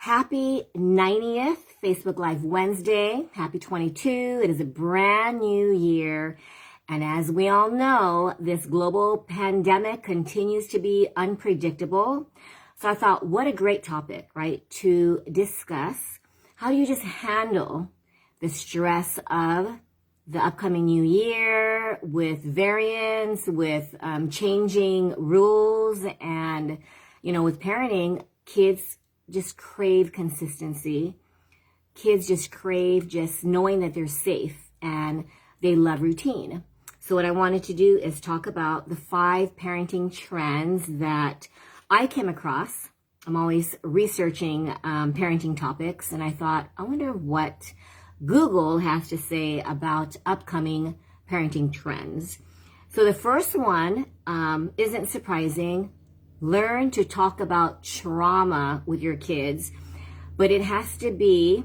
Happy 90th Facebook Live Wednesday. Happy 22. It is a brand new year. And as we all know, this global pandemic continues to be unpredictable. So I thought, what a great topic, right? To discuss how do you just handle the stress of the upcoming new year with variants, with changing rules, and, with parenting, kids just crave consistency. Kids just crave just knowing that they're safe and they love routine. So what I wanted to do is talk about the 5 parenting trends that I came across. I'm always researching parenting topics, and I thought, I wonder what Google has to say about upcoming parenting trends. So the first one isn't surprising. Learn to talk about trauma with your kids, but it has to be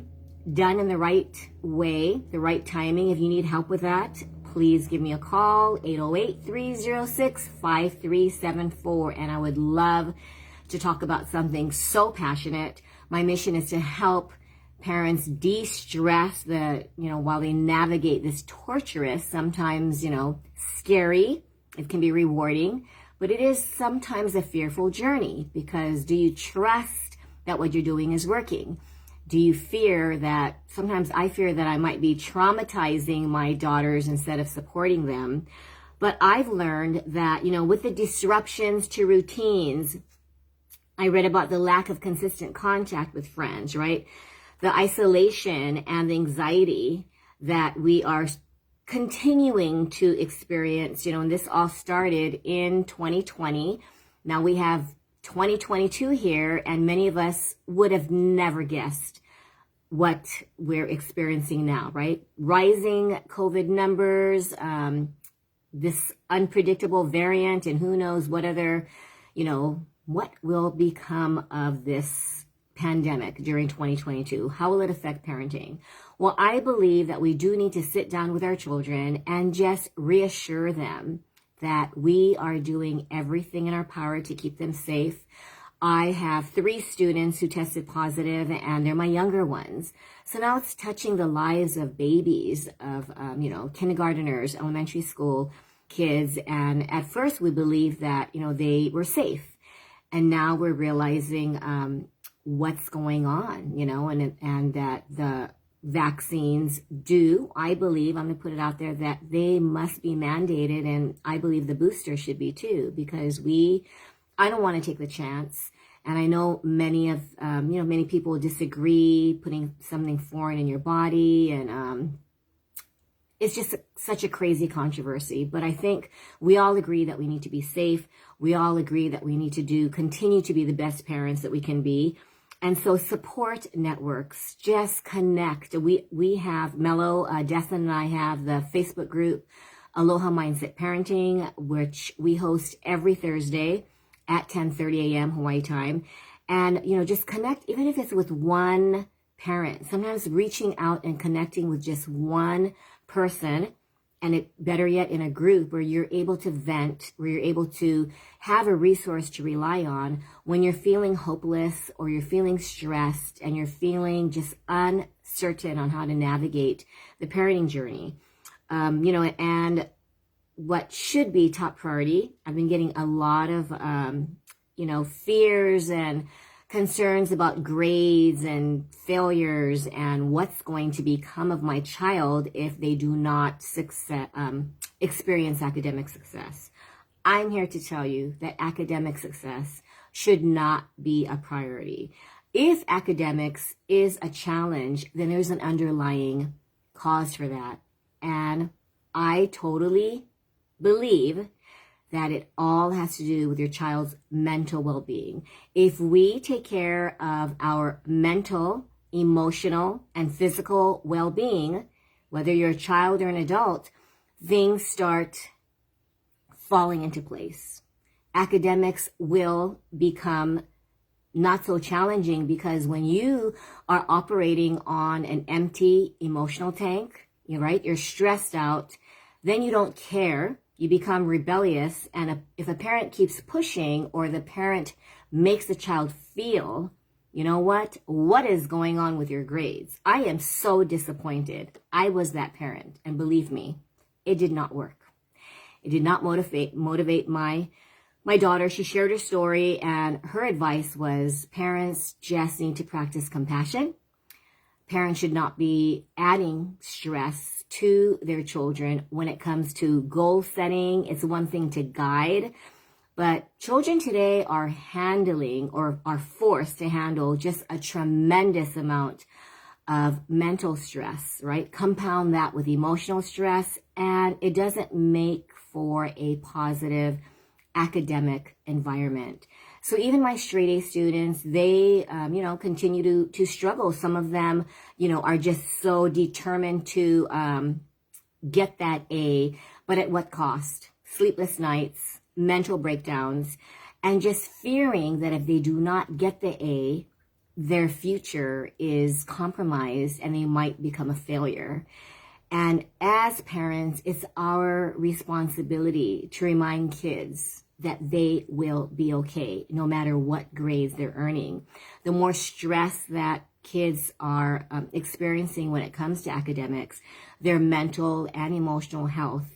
done in the right way, the right timing. If you need help with that, please give me a call, 808-306-5374, and I would love to talk about something so passionate. My mission is to help parents de-stress while they navigate this torturous, sometimes, scary, it can be rewarding, but it is sometimes a fearful journey, because do you trust that what you're doing is working? Do you fear that, sometimes I fear that I might be traumatizing my daughters instead of supporting them. But I've learned that, with the disruptions to routines, I read about the lack of consistent contact with friends, right? The isolation and the anxiety that we are continuing to experience, and this all started in 2020. Now we have 2022 here, and many of us would have never guessed what we're experiencing now, right? Rising COVID numbers, this unpredictable variant, and who knows what other, what will become of this pandemic during 2022? How will it affect parenting? Well, I believe that we do need to sit down with our children and just reassure them that we are doing everything in our power to keep them safe. I have 3 students who tested positive, and they're my younger ones. So now it's touching the lives of babies, of, kindergarteners, elementary school kids. And at first we believed that, they were safe. And now we're realizing what's going on, and that the vaccines do, I believe, I'm going to put it out there, that they must be mandated, and I believe the booster should be too, because I don't want to take the chance. And I know many people disagree, putting something foreign in your body, and it's just such a crazy controversy. But I think we all agree that we need to be safe. We all agree that we need to continue to be the best parents that we can be. And so support networks, just connect. We have Mello, Destin and I have the Facebook group, Aloha Mindset Parenting, which we host every Thursday at 10:30 a.m. Hawaii time. And, just connect, even if it's with one parent. Sometimes reaching out and connecting with just one person, and better yet, in a group where you're able to vent, where you're able to have a resource to rely on when you're feeling hopeless, or you're feeling stressed, and you're feeling just uncertain on how to navigate the parenting journey. And what should be top priority, I've been getting a lot of, fears and concerns about grades and failures and what's going to become of my child if they do not experience academic success. I'm here to tell you that academic success should not be a priority. If academics is a challenge, then there's an underlying cause for that. And I totally believe that it all has to do with your child's mental well-being. If we take care of our mental, emotional, and physical well-being, whether you're a child or an adult, things start falling into place. Academics will become not so challenging, because when you are operating on an empty emotional tank, you're stressed out, then you don't care. You become rebellious, and if a parent keeps pushing, or the parent makes the child feel, you know what? What is going on with your grades? I am so disappointed. I was that parent. And believe me, it did not work. It did not motivate my daughter. She shared her story, and her advice was parents just need to practice compassion. Parents should not be adding stress to their children when it comes to goal setting. It's one thing to guide, but children today are handling or are forced to handle just a tremendous amount of mental stress, right? Compound that with emotional stress, and it doesn't make for a positive academic environment. So even my straight A students, they, continue to struggle. Some of them, are just so determined to get that A, but at what cost? Sleepless nights, mental breakdowns, and just fearing that if they do not get the A, their future is compromised and they might become a failure. And as parents, it's our responsibility to remind kids that they will be okay, no matter what grades they're earning. The more stress that kids are experiencing when it comes to academics, their mental and emotional health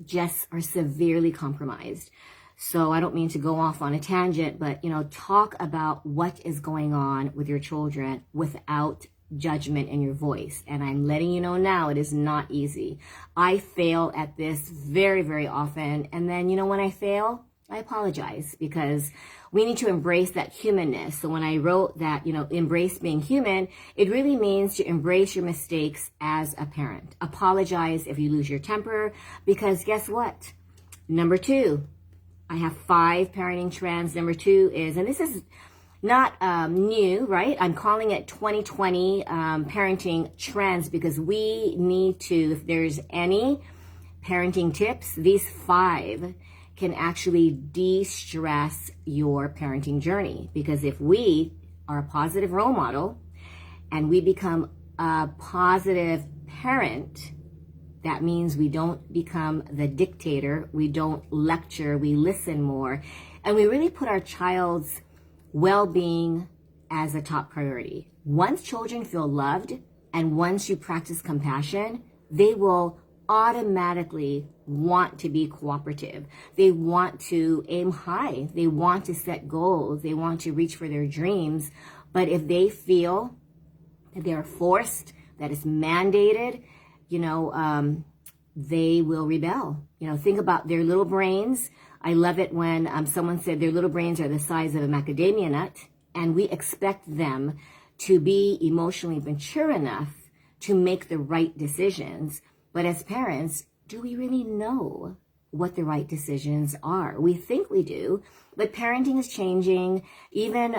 just are severely compromised. So I don't mean to go off on a tangent, but, talk about what is going on with your children without judgment in your voice. And I'm letting you know now, it is not easy. I fail at this very, very often. And then, when I fail, I apologize, because we need to embrace that humanness. So when I wrote that, embrace being human, it really means to embrace your mistakes as a parent. Apologize if you lose your temper, because guess what? Number 2, I have 5 parenting trends. Number 2 is, and this is not new, right? I'm calling it 2020 parenting trends, because we need to, if there's any parenting tips, these 5 can actually de-stress your parenting journey. Because if we are a positive role model and we become a positive parent, that means we don't become the dictator, we don't lecture, we listen more, and we really put our child's well-being as a top priority. Once children feel loved and once you practice compassion, they will automatically want to be cooperative. They want to aim high. They want to set goals. They want to reach for their dreams. But if they feel that they're forced, that it's mandated, they will rebel. Think about their little brains. I love it when someone said their little brains are the size of a macadamia nut, and we expect them to be emotionally mature enough to make the right decisions. But as parents, do we really know what the right decisions are? We think we do, but parenting is changing. Even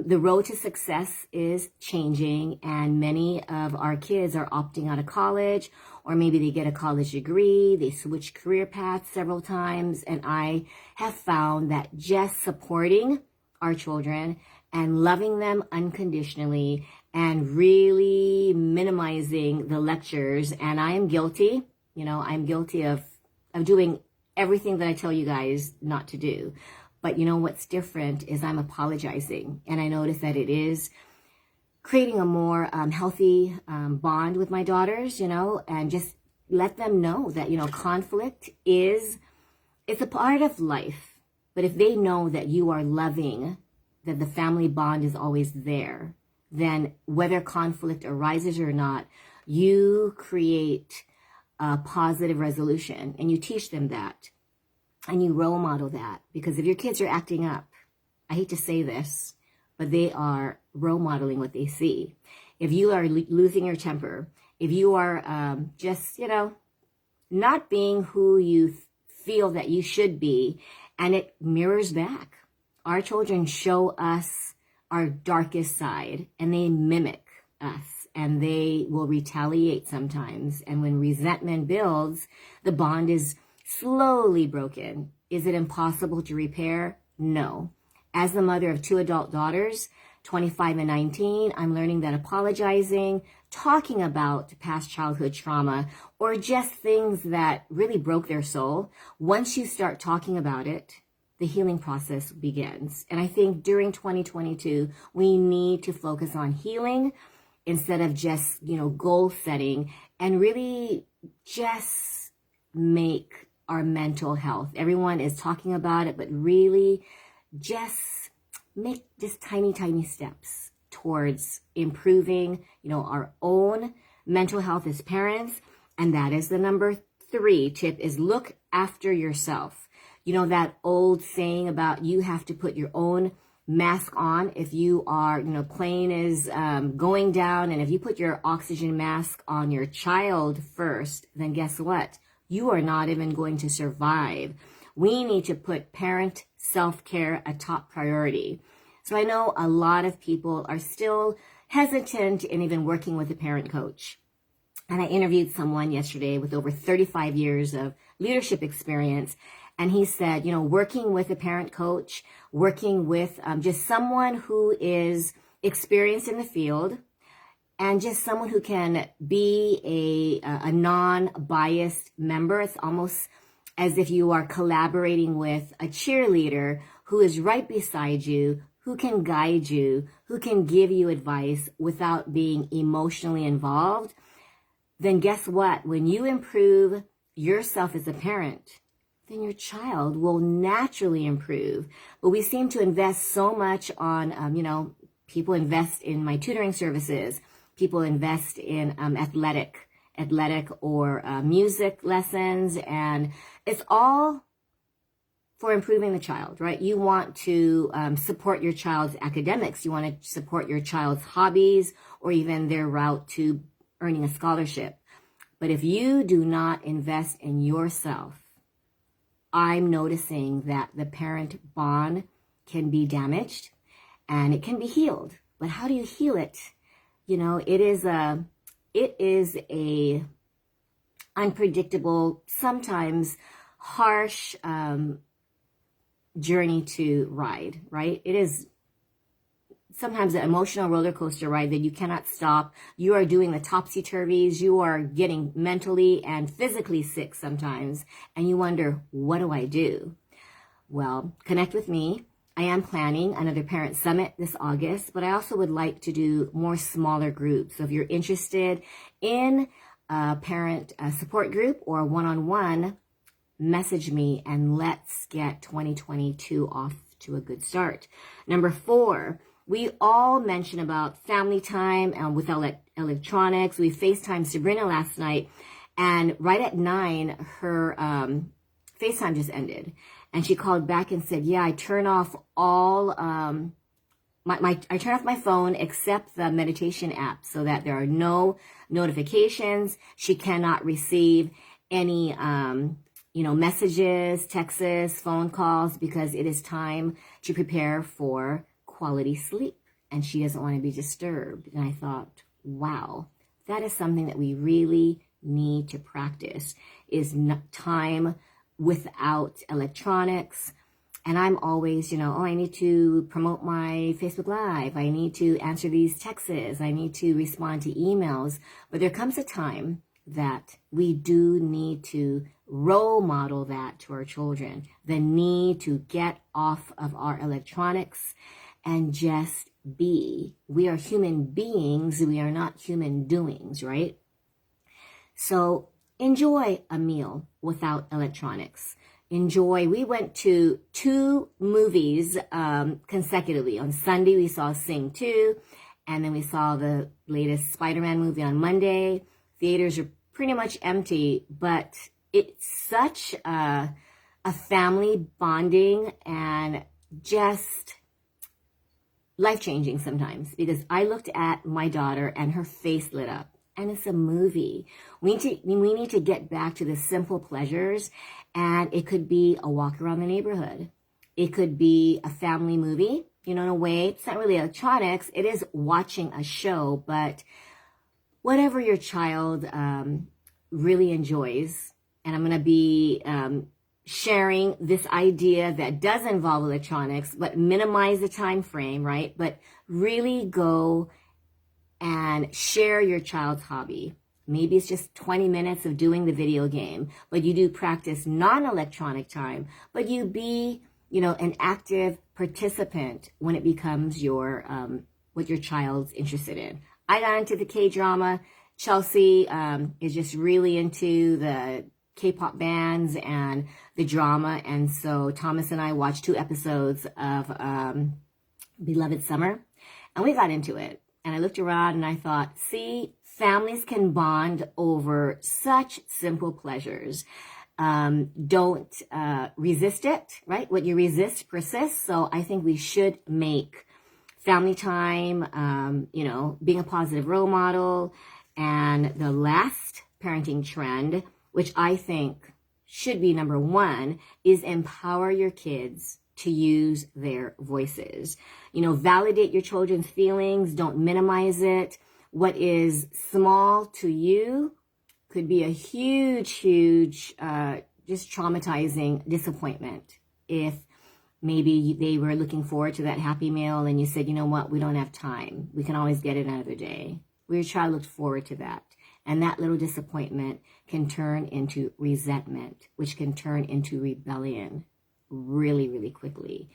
the road to success is changing, and many of our kids are opting out of college, or maybe they get a college degree, they switch career paths several times, and I have found that just supporting our children and loving them unconditionally and really minimizing the lectures, and I am guilty, I'm guilty of doing everything that I tell you guys not to do. But what's different is I'm apologizing, and I notice that it is creating a more healthy bond with my daughters, and just let them know that, conflict it's a part of life. But if they know that you are loving, that the family bond is always there, then whether conflict arises or not, you create a positive resolution, and you teach them that, and you role model that. Because if your kids are acting up, I hate to say this, but they are role modeling what they see. If you are losing your temper, if you are just, not being who you feel that you should be, and it mirrors back. Our children show us our darkest side, and they mimic us, and they will retaliate sometimes. And when resentment builds, the bond is slowly broken. Is it impossible to repair? No. As the mother of 2 adult daughters, 25 and 19, I'm learning that apologizing, talking about past childhood trauma, or just things that really broke their soul, once you start talking about it, the healing process begins. And I think during 2022, we need to focus on healing instead of just, goal setting, and really just make our mental health. Everyone is talking about it, but really just make just tiny, tiny steps towards improving, our own mental health as parents. And that is the number 3 tip, is look after yourself. That old saying about you have to put your own mask on if you are, plane is going down, and if you put your oxygen mask on your child first, then guess what? You are not even going to survive. We need to put parent self-care a top priority. So I know a lot of people are still hesitant in even working with a parent coach. And I interviewed someone yesterday with over 35 years of leadership experience. And he said, working with a parent coach, working with just someone who is experienced in the field, and just someone who can be a non-biased member. It's almost as if you are collaborating with a cheerleader who is right beside you, who can guide you, who can give you advice without being emotionally involved. Then guess what? When you improve yourself as a parent, then your child will naturally improve. But we seem to invest so much on, people invest in my tutoring services. People invest in athletic or music lessons. And it's all for improving the child, right? You want to support your child's academics. You want to support your child's hobbies, or even their route to earning a scholarship. But if you do not invest in yourself, I'm noticing that the parent bond can be damaged and it can be healed. But how do you heal it? It is a unpredictable, sometimes harsh journey to ride, right? It is sometimes an emotional roller coaster ride that you cannot stop. You are doing the topsy-turvies. You are getting mentally and physically sick sometimes. And you wonder, what do I do? Well, connect with me. I am planning another parent summit this August, but I also would like to do more smaller groups. So if you're interested in a parent support group or one-on-one, message me and let's get 2022 off to a good start. Number 4, we all mention about family time without electronics. We FaceTimed Sabrina last night, and right at 9, her FaceTime just ended. And she called back and said, yeah, I turn off all, I turn off my phone except the meditation app so that there are no notifications. She cannot receive any, messages, texts, phone calls, because it is time to prepare for quality sleep, and she doesn't want to be disturbed. And I thought, wow, that is something that we really need to practice, is time without electronics. And I'm always, I need to promote my Facebook Live. I need to answer these texts. I need to respond to emails. But there comes a time that we do need to role model that to our children, the need to get off of our electronics and just be. We are human beings. We are not human doings, right? So enjoy a meal without electronics. We went to 2 movies consecutively. On Sunday, we saw Sing 2, and then we saw the latest Spider-Man movie on Monday. Theaters are pretty much empty, but it's such a family bonding and just life-changing sometimes, because I looked at my daughter and her face lit up, and it's a movie. We need to get back to the simple pleasures, and it could be a walk around the neighborhood. It could be a family movie, in a way. It's not really electronics. It is watching a show, but whatever your child really enjoys. And I'm going to be sharing this idea that does involve electronics, but minimize the time frame, right? But really go and share your child's hobby. Maybe it's just 20 minutes of doing the video game, but you do practice non-electronic time, but you be an active participant when it becomes what your child's interested in. I got into the K-drama. Chelsea is just really into the K-pop bands and the drama. And so Thomas and I watched 2 episodes of Beloved Summer, and we got into it. And I looked around and I thought, see, families can bond over such simple pleasures. Don't resist it, right? What you resist persists. So I think we should make family time, being a positive role model. And the last parenting trend, which I think should be number 1, is empower your kids to use their voices. Validate your children's feelings. Don't minimize it. What is small to you could be a huge, just traumatizing disappointment if maybe they were looking forward to that happy meal and you said, you know what, we don't have time. We can always get it another day. Well, your child looked forward to that. And that little disappointment can turn into resentment, which can turn into rebellion really, really quickly.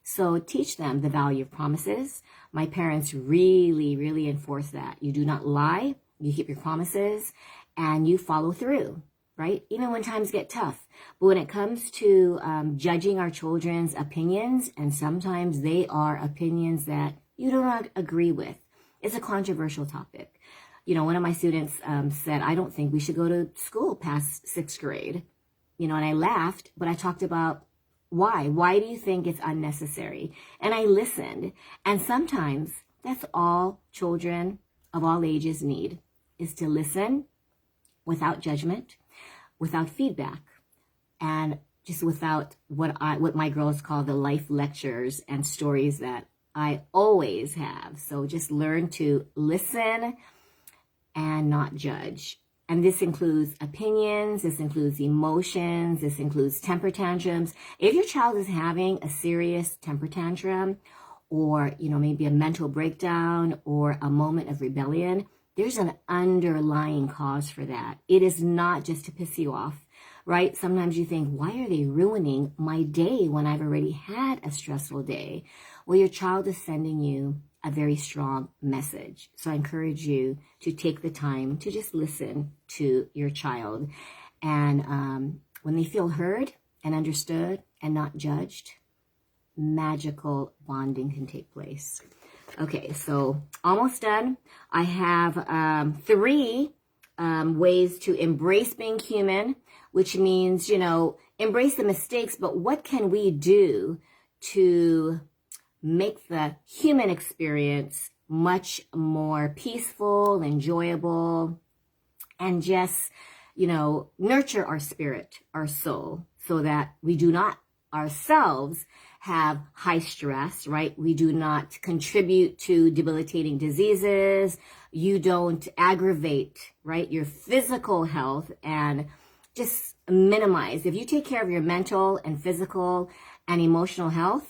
So teach them the value of promises. My parents really, really enforce that. You do not lie, you keep your promises, and you follow through, right? Even when times get tough. But when it comes to judging our children's opinions, and sometimes they are opinions that you do not agree with, it's a controversial topic. One of my students said, I don't think we should go to school past 6th grade. And I laughed, but I talked about why. Why do you think it's unnecessary? And I listened. And sometimes that's all children of all ages need, is to listen without judgment, without feedback, and just without what my girls call the life lectures and stories that I always have. So just learn to listen and not judge. And this includes opinions, this includes emotions, this includes temper tantrums. If your child is having a serious temper tantrum, or maybe a mental breakdown or a moment of rebellion, there's an underlying cause for that. It is not just to piss you off, right? Sometimes you think, why are they ruining my day when I've already had a stressful day? Well, your child is sending you a very strong message. So I encourage you to take the time to just listen to your child. And when they feel heard and understood and not judged, magical bonding can take place. Okay, so almost done. I have 3 ways to embrace being human, which means, embrace the mistakes, but what can we do to make the human experience much more peaceful, enjoyable, and just, nurture our spirit, our soul, so that we do not ourselves have high stress, right? We do not contribute to debilitating diseases. You don't aggravate, right, your physical health, and just minimize. If you take care of your mental and physical and emotional health,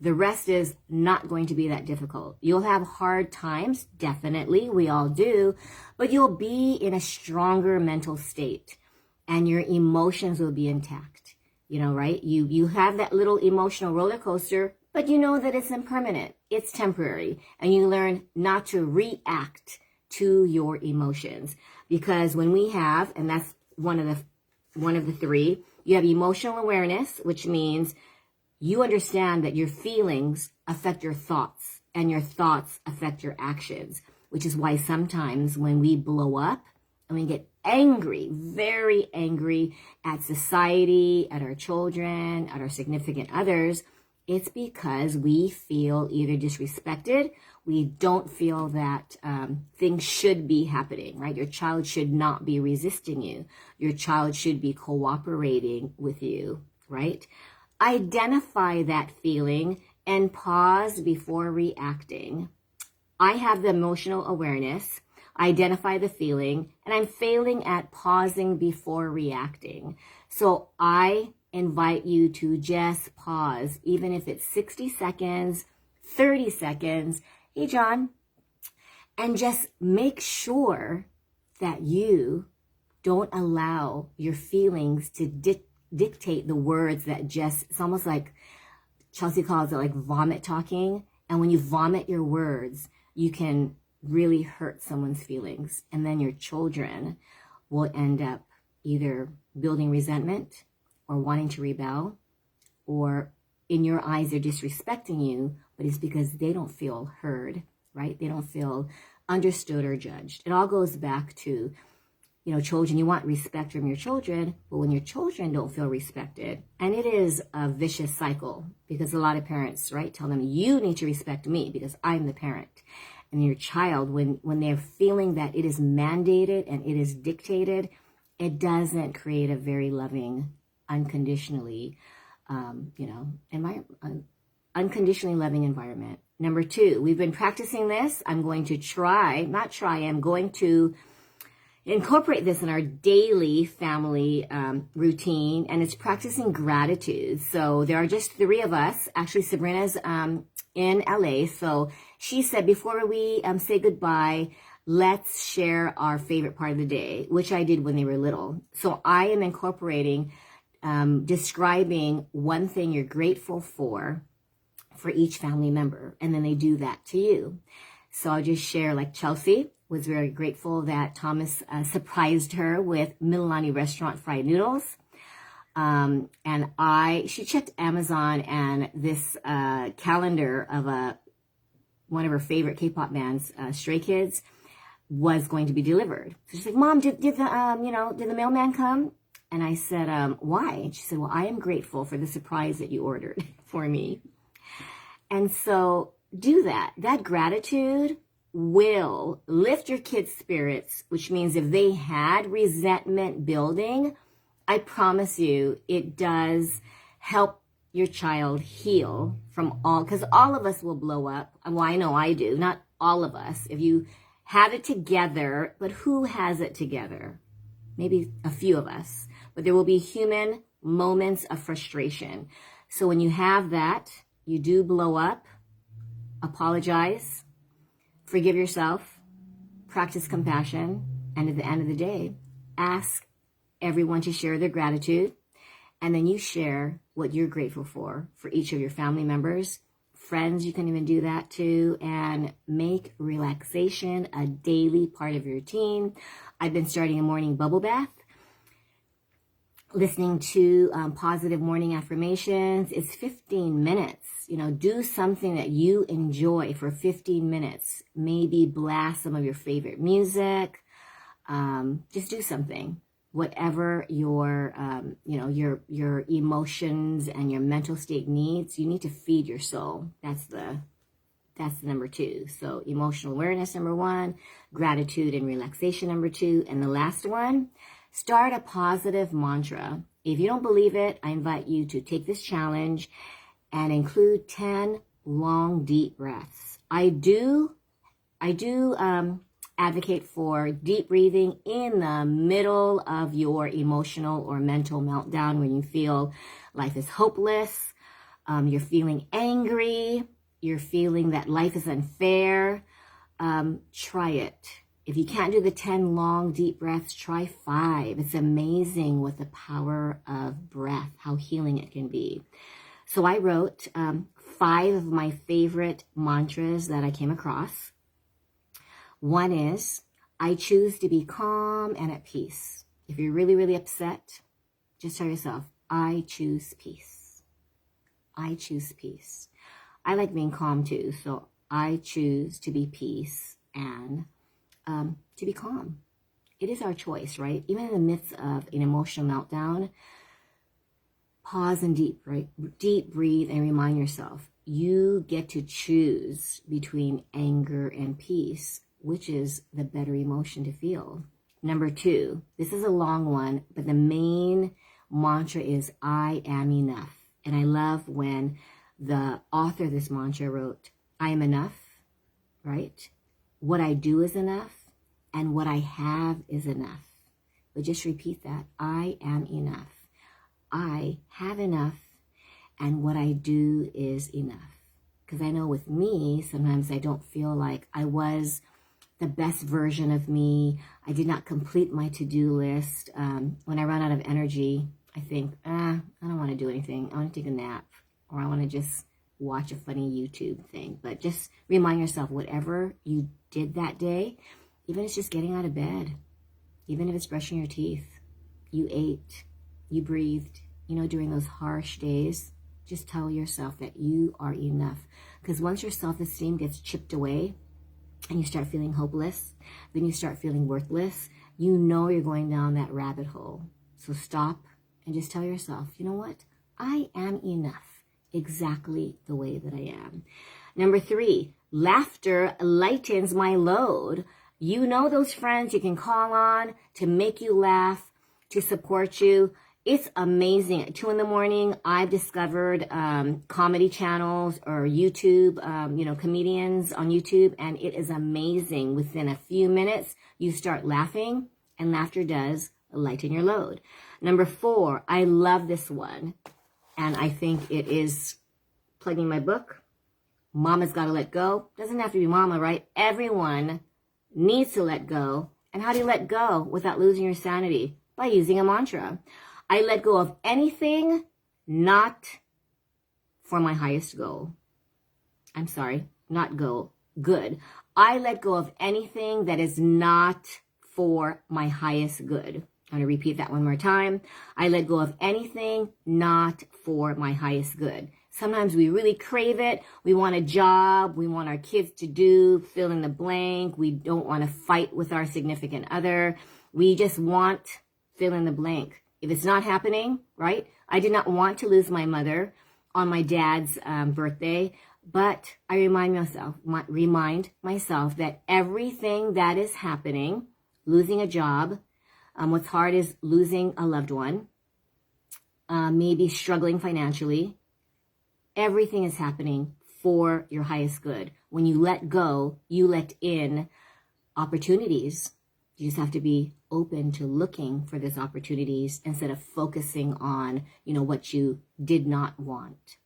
the rest is not going to be that difficult. You'll have hard times, definitely, we all do, but you'll be in a stronger mental state and your emotions will be intact, right? You have that little emotional roller coaster, but you know that it's impermanent, it's temporary, and you learn not to react to your emotions. Because when we have, and that's one of the 3, you have emotional awareness, which means you understand that your feelings affect your thoughts and your thoughts affect your actions, which is why sometimes when we blow up and we get angry, very angry at society, at our children, at our significant others, it's because we feel either disrespected, we don't feel that things should be happening, right? Your child should not be resisting you. Your child should be cooperating with you, right? Identify that feeling and pause before reacting. I have the emotional awareness, identify the feeling, and I'm failing at pausing before reacting. So I invite you to just pause, even if it's 60 seconds, 30 seconds. Hey, John, and just make sure that you don't allow your feelings to dictate the words that just, it's almost like Chelsea calls it like vomit talking. And when you vomit your words, you can really hurt someone's feelings. And then your children will end up either building resentment or wanting to rebel, or in your eyes, they're disrespecting you, but it's because they don't feel heard, right? They don't feel understood or judged. It all goes back to, children, you want respect from your children, but when your children don't feel respected, and it is a vicious cycle, because a lot of parents, right, tell them, you need to respect me because I'm the parent. And your child, when they're feeling that it is mandated and it is dictated, it doesn't create a very loving, unconditionally, unconditionally loving environment. Number 2, we've been practicing this. I'm going to I'm going to incorporate this in our daily family routine, and it's practicing gratitude. So there are just 3 of us. Actually, Sabrina's in LA. So she said, before we say goodbye, let's share our favorite part of the day, which I did when they were little. So I am incorporating describing one thing you're grateful for each family member. And then they do that to you. So I'll just share, like Chelsea was very grateful that Thomas surprised her with Mililani restaurant fried noodles. And she checked Amazon, and this calendar of one of her favorite K-pop bands, Stray Kids, was going to be delivered. So she's like, Mom, did the mailman come? And I said, why? And she said, well, I am grateful for the surprise that you ordered for me. And so do that. That gratitude will lift your kids' spirits, which means if they had resentment building, I promise you it does help your child heal from because all of us will blow up. Well, I know I do, not all of us. If you have it together, but who has it together? Maybe a few of us, but there will be human moments of frustration. So when you have that, you do blow up, apologize, forgive yourself, practice compassion, and at the end of the day, ask everyone to share their gratitude, and then you share what you're grateful for each of your family members. Friends, you can even do that too, and make relaxation a daily part of your routine. I've been starting a morning bubble bath, listening to positive morning affirmations. It's 15 minutes. Do something that you enjoy for 15 minutes. Maybe blast some of your favorite music. Just do something. Whatever your emotions and your mental state needs, you need to feed your soul. That's the number 2. So emotional awareness, number 1, gratitude and relaxation, number 2. And the last one, start a positive mantra. If you don't believe it, I invite you to take this challenge and include 10 long, deep breaths. I do advocate for deep breathing in the middle of your emotional or mental meltdown when you feel life is hopeless, you're feeling angry, you're feeling that life is unfair. Try it. If you can't do the 10 long, deep breaths, try 5. It's amazing what the power of breath, how healing it can be. So I wrote 5 of my favorite mantras that I came across. One is, I choose to be calm and at peace. If you're really, really upset, just tell yourself, I choose peace. I choose peace. I like being calm too, so I choose to be peace and to be calm. It is our choice, right? Even in the midst of an emotional meltdown, pause and deep breathe and remind yourself, you get to choose between anger and peace. Which is the better emotion to feel? Number 2, this is a long one, but the main mantra is, I am enough. And I love when the author of this mantra wrote, I am enough, right? What I do is enough, and what I have is enough. But just repeat that. I am enough. I have enough, and what I do is enough. Because I know with me, sometimes I don't feel like I was the best version of me. I did not complete my to-do list. When I run out of energy, I think, I don't want to do anything. I want to take a nap, or I want to just watch a funny YouTube thing. But just remind yourself, whatever you did that day, even if it's just getting out of bed, even if it's brushing your teeth, you ate, you breathed, during those harsh days, just tell yourself that you are enough. Because once your self-esteem gets chipped away and you start feeling hopeless, then you start feeling worthless, you're going down that rabbit hole. So stop and just tell yourself, you know what? I am enough exactly the way that I am. Number 3, laughter lightens my load. Those friends you can call on to make you laugh, to support you. It's amazing. At 2 a.m, I've discovered comedy channels or YouTube, comedians on YouTube, and it is amazing. Within a few minutes, you start laughing, and laughter does lighten your load. Number 4, I love this one, and I think it is plugging my book. Mama's Gotta Let Go. Doesn't have to be mama, right? Everyone needs to let go. And how do you let go without losing your sanity? By using a mantra. I let go of anything not for my highest goal. I'm sorry, not goal, good. I let go of anything that is not for my highest good. I'm going to repeat that one more time. I let go of anything not for my highest good. Sometimes we really crave it. We want a job. We want our kids to do, fill in the blank. We don't want to fight with our significant other. We just want fill in the blank. If it's not happening, right? I did not want to lose my mother on my dad's birthday, but I remind myself that everything that is happening, losing a job, what's hard is losing a loved one, maybe struggling financially. Everything is happening for your highest good. When you let go, you let in opportunities. You just have to be open to looking for these opportunities instead of focusing on, what you did not want.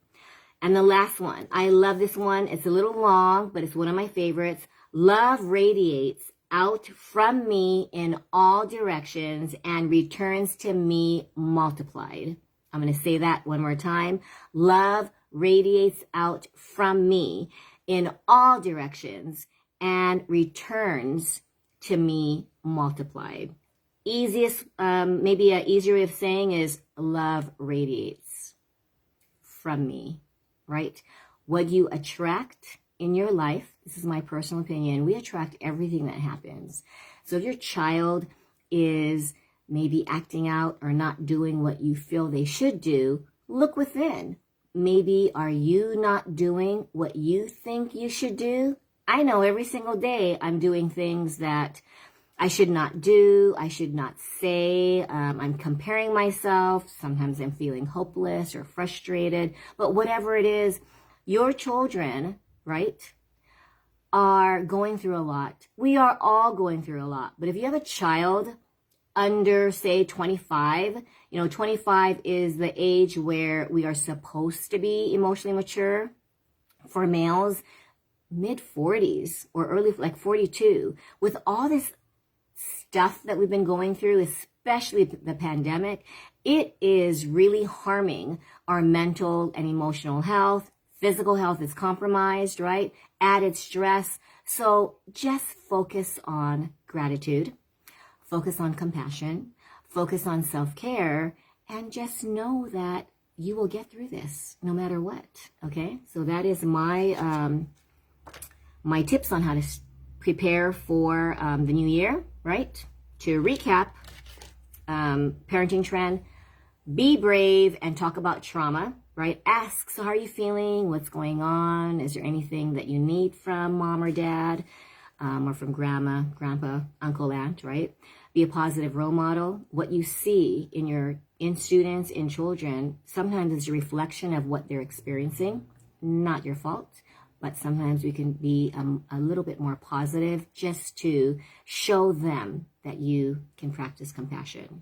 And the last one, I love this one. It's a little long, but it's one of my favorites. Love radiates out from me in all directions and returns to me multiplied. I'm going to say that one more time. Love radiates out from me in all directions and returns to me multiplied. Maybe an easier way of saying is love radiates from me, right? What you attract in your life, this is my personal opinion, we attract everything that happens. So if your child is maybe acting out or not doing what you feel they should do, look within. Maybe are you not doing what you think you should do? I know every single day I'm doing things that I should not do, I should not say. I'm comparing myself. Sometimes I'm feeling hopeless or frustrated. But whatever it is, your children, right, are going through a lot. We are all going through a lot. But if you have a child under, say, 25, 25 is the age where we are supposed to be emotionally mature. For males, mid-40s or early, like 42, with all this stuff that we've been going through, especially the pandemic, it is really harming our mental and emotional health. Physical health is compromised, right? Added stress. So just focus on gratitude, focus on compassion, focus on self-care, and just know that you will get through this no matter what, okay? So that is my my tips on how to prepare for the new year, right? To recap, parenting trend, be brave and talk about trauma, right? Ask, so how are you feeling? What's going on? Is there anything that you need from mom or dad, or from grandma, grandpa, uncle, aunt, right? Be a positive role model. What you see in students, in children, sometimes is a reflection of what they're experiencing, not your fault. But sometimes we can be a little bit more positive just to show them that you can practice compassion.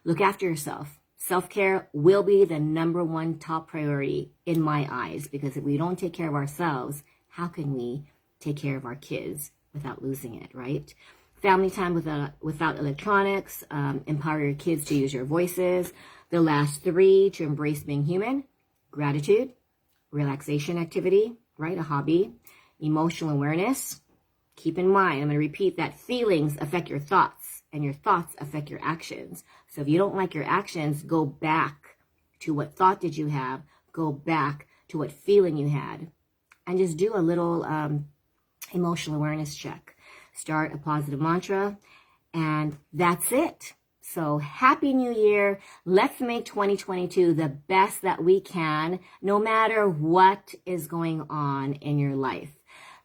Look after yourself. Self-care will be the #1 top priority in my eyes, because if we don't take care of ourselves, how can we take care of our kids without losing it, right? Family time without electronics, empower your kids to use your voices, The last 3, to embrace being human: gratitude, relaxation activity, right? A hobby, emotional awareness. Keep in mind, I'm going to repeat that feelings affect your thoughts, and your thoughts affect your actions. So if you don't like your actions, go back to what thought did you have, go back to what feeling you had, and just do a little emotional awareness check. Start a positive mantra, and that's it. So happy new year. Let's make 2022 the best that we can, no matter what is going on in your life.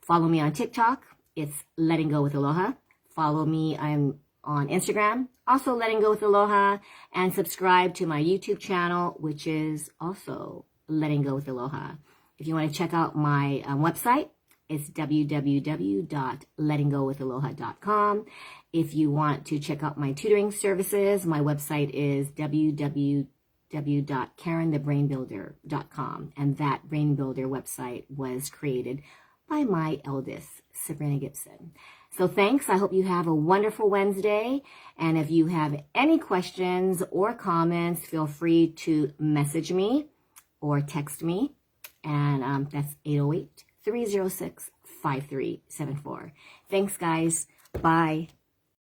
Follow me on TikTok. It's Letting Go with Aloha. Follow me. I'm on Instagram, also Letting Go with Aloha, and subscribe to my YouTube channel, which is also Letting Go with Aloha. If you want to check out my website, it's www.lettinggowithaloha.com. If you want to check out my tutoring services, my website is www.karenthebrainbuilder.com. And that Brain Builder website was created by my eldest, Sabrina Gibson. So thanks. I hope you have a wonderful Wednesday. And if you have any questions or comments, feel free to message me or text me. And that's 808-306-5374. Thanks, guys. Bye.